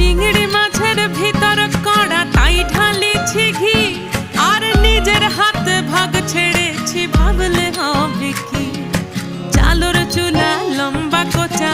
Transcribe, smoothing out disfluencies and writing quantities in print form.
চিংড়ি মাছের ভিতর কড়া তাই ঢালিছি ঘি, আর নিজের হাতে ভাগ ছেড়েছি ভাবলে হবে কি। চালর চুলা লম্বা কোচা